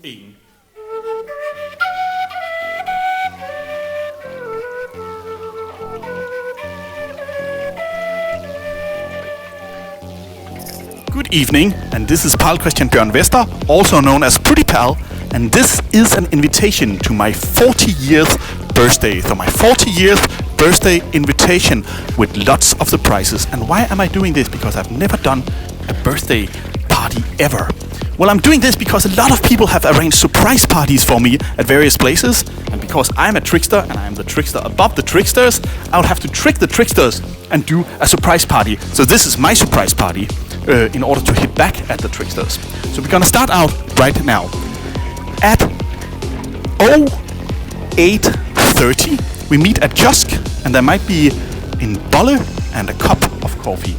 1. Good evening, and this is Pal Christian Bjørn Vester, also known as Pruttipal, and this is an invitation to my 40 years birthday. So my 40 years birthday invitation with lots of surprises. And why am I doing this? Because I've never done a birthday party ever. Well, I'm doing this because a lot of people have arranged surprise parties for me at various places, and because I'm a trickster and I'm the trickster above the tricksters, I'll have to trick the tricksters and do a surprise party. So this is my surprise party in order to hit back at the tricksters. So we're gonna start out right now. At 08:30 we meet at Kiosk, and there might be in bolle and a cup of coffee.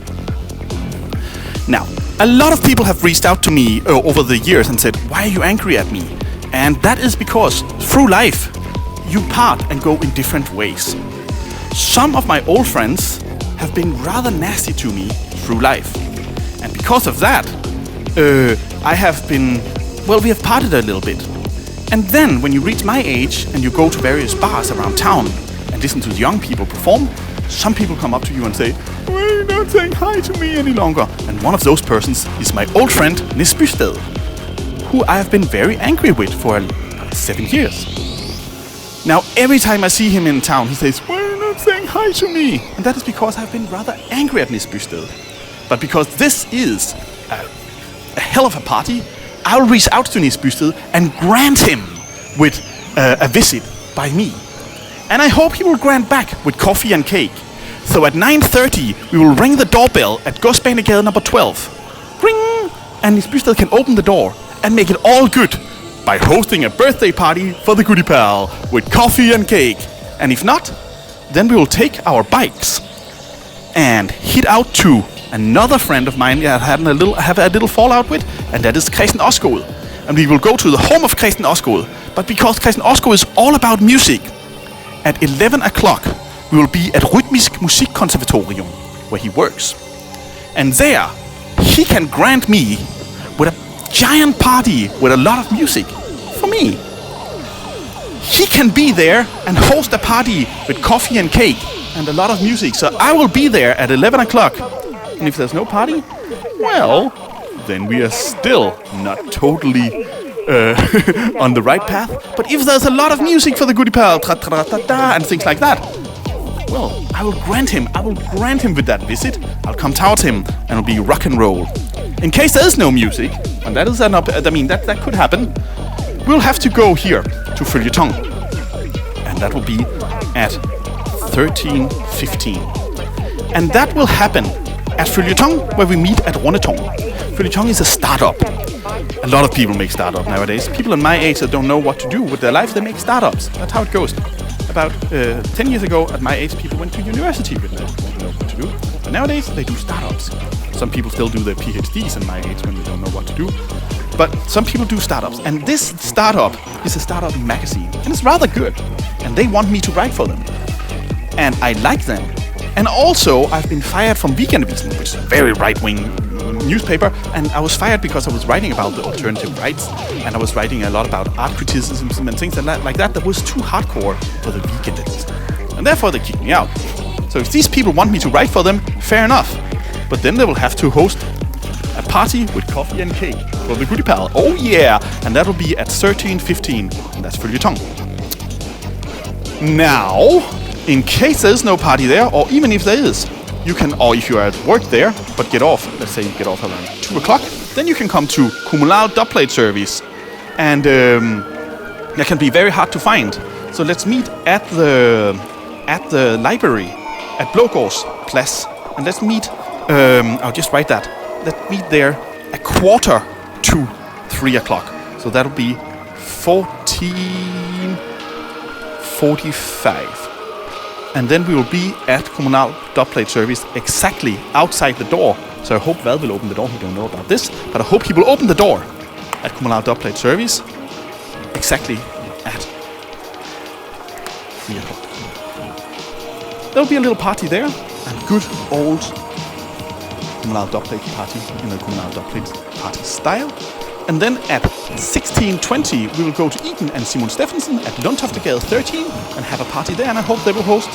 Now, a lot of people have reached out to me over the years and said, why are you angry at me? And that is because through life, you part and go in different ways. Some of my old friends have been rather nasty to me through life. And because of that, we have parted a little bit. And then when you reach my age and you go to various bars around town and listen to the young people perform, some people come up to you and say, why are you not saying hi to me any longer? And one of those persons is my old friend Nis Bysted, who I have been very angry with for about 7 years. Now every time I see him in town, he says, why are you not saying hi to me? And that is because I've been rather angry at Nis Bysted. But because this is a hell of a party, I'll reach out to Nis Bysted and grant him with a visit by me. And I hope he will grant back with coffee and cake. So at 9:30 we will ring the doorbell at Godsbanegade number 12. Ring! And Nis Bysted can open the door and make it all good by hosting a birthday party for the Goodiepal with coffee and cake. And if not, then we will take our bikes and head out to another friend of mine that I have a little fallout with, and that is Christian Osgaard. And we will go to the home of Christian Osgaard. But because Christian Osgaard is all about music, at 11 o'clock we will be at Rytmisk Musikkonservatorium, where he works. And there he can grant me with a giant party with a lot of music for me. He can be there and host a party with coffee and cake and a lot of music. So I will be there at 11 o'clock. And if there's no party, well, then we are still not totally on the right path. But if there's a lot of music for the Goodiepal, and things like that, well, I will grant him with that visit. I'll come towards him and it'll be rock and roll. In case there is no music, and that is that could happen, we'll have to go here to Feuilleton. And that will be at 13:15. And that will happen at Feuilleton, where we meet at Rundetårn. Feuilleton is a startup. A lot of people make startups nowadays. People in my age that don't know what to do with their life, they make startups. That's how it goes. About 10 years ago, at my age, people went to university with no what to do. But nowadays, they do startups. Some people still do their PhDs in my age when they don't know what to do. But some people do startups. And this startup is a startup magazine. And it's rather good. And they want me to write for them. And I like them. And also, I've been fired from Weekendavisen, which is a very right-wing newspaper, and I was fired because I was writing about the alternative rights, and I was writing a lot about art criticism and things like that that was too hardcore for the Weekendavisen. And therefore, they kicked me out. So if these people want me to write for them, fair enough. But then they will have to host a party with coffee and cake for the Goodiepal. Oh yeah! And that will be at 13:15, and that's Feuilleton. Now, in case there's no party there, or even if there is, you can, or if you're at work there, but get off, let's say you get off around 2 o'clock, then you can come to kommunal dubplate service. And that can be very hard to find. So let's meet at the library, at Blågårds Plads. And let's meet, I'll just write that. Let's meet there at 2:45. So that'll be 14:45. And then we will be at Kommunal Dubplate Service exactly outside the door. So I hope Val will open the door. We don't know about this, but I hope he will open the door at Kommunal Dubplate Service exactly at 3 o'clock. There'll be a little party there, a good old Kommunal Dubplate party in the Kommunal Dubplate party style. And then at 16:20, we will go to Eden and Simon Steffensen at Lundtoftegade 13 and have a party there. And I hope they will host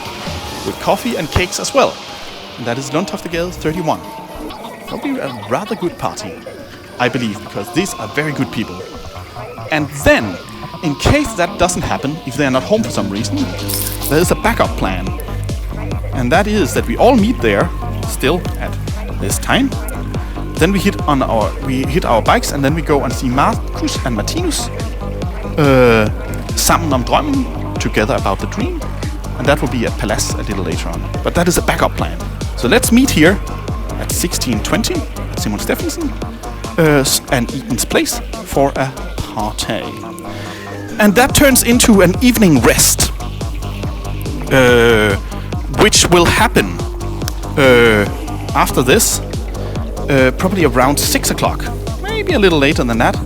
with coffee and cakes as well. And that is Lundtoftegade 31. That'll be a rather good party, I believe, because these are very good people. And then, in case that doesn't happen, if they're not home for some reason, there is a backup plan. And that is that we all meet there, still at this time. Then we hit our bikes, and then we go and see Magnus and Martinus sammen om drømmen, together about the dream. And that will be at Palace a little later on. But that is a backup plan. So let's meet here at 16:20, Simon Steffensen and Eden's place for a party. And that turns into an evening rest, which will happen after this, probably around 6 o'clock, maybe a little later than that.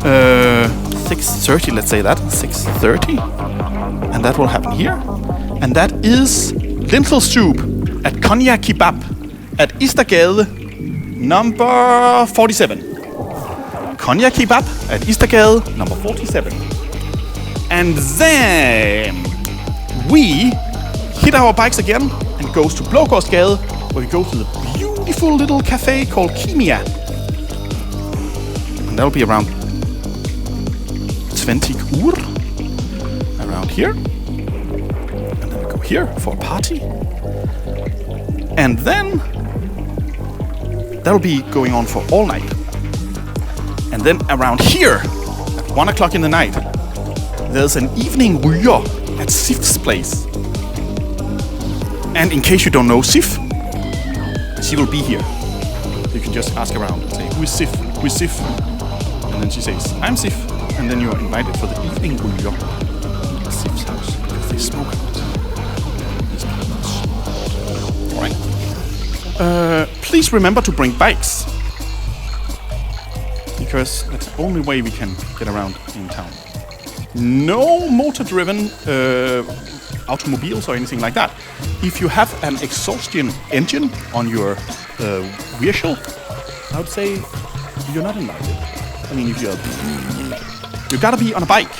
6:30, let's say that, 6:30. And that will happen here. And that is lentil soup at Konya Kebab at Istergade number 47. Konya Kebab at Istergade number 47. And then we hit our bikes again and goes to Blågårdsgade, where we go to the beautiful little cafe called Kimia. And that'll be around 20 Uhr, around here. And then we go here for a party. And then that'll be going on for all night. And then around here, at 1 o'clock in the night, there's an evening ryger at Sif's place. And in case you don't know Sif, she will be here. You can just ask around and say, who is Sif? Who is Sif? And then she says, I'm Sif. And then you are invited for the evening ryger at Sif's house, because they smoke a lot. Alright. Please remember to bring bikes, because that's the only way we can get around in town. No motor-driven automobiles or anything like that. If you have an exhaustion engine on your vehicle, I would say you're not invited. I mean, if you gotta be on a bike,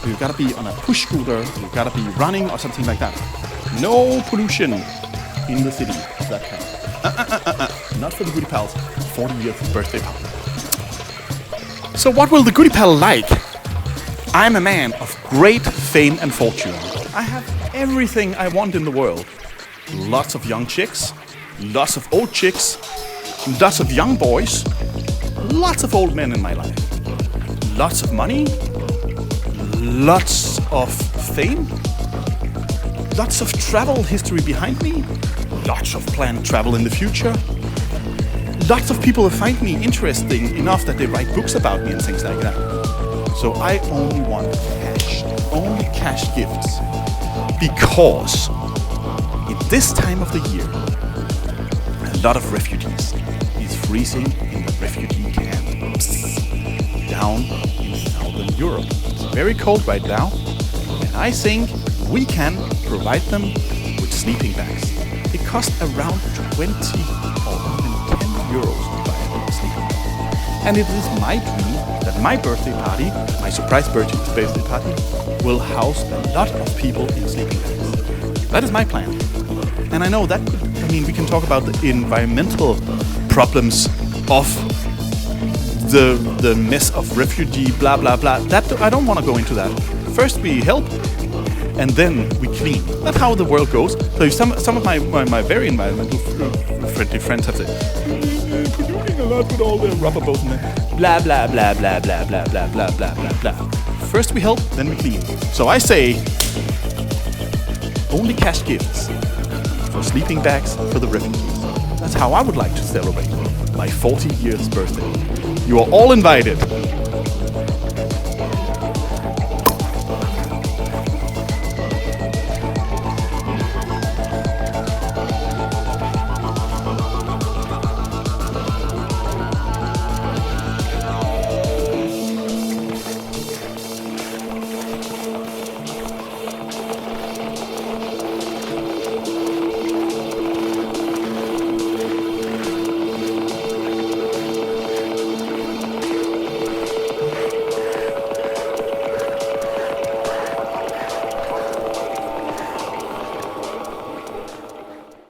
you gotta be on a push scooter, you gotta be running or something like that. No pollution in the city of that kind. Not for the Goodiepal's 40th birthday party. So what will the Goodiepal like? I'm a man of great fame and fortune. I have everything I want in the world. Lots of young chicks, lots of old chicks, lots of young boys, lots of old men in my life. Lots of money, lots of fame, lots of travel history behind me, lots of planned travel in the future, lots of people who find me interesting enough that they write books about me and things like that. So I only want cash gifts, because in this time of the year, a lot of refugees is freezing in the refugee camps down in southern Europe. It's very cold right now, and I think we can provide them with sleeping bags. It costs around 20 or even 10 euros to buy a sleeping bag. And it is my dream that my birthday party, my surprise birthday party, will house a lot of people in sleeping bags. That is my plan. And I know that we can talk about the environmental problems of the mess of refugee, blah, blah, blah. That I don't want to go into that. First we help, and then we clean. That's how the world goes. So if some of my very environmental friendly friends have said, polluting a lot with all the rubber boats and blah, blah, blah, blah, blah, blah, blah, blah, blah, blah, blah. First we help, then we clean. So I say, only cash gifts for sleeping bags for the refugees. That's how I would like to celebrate my 40 years birthday. You are all invited.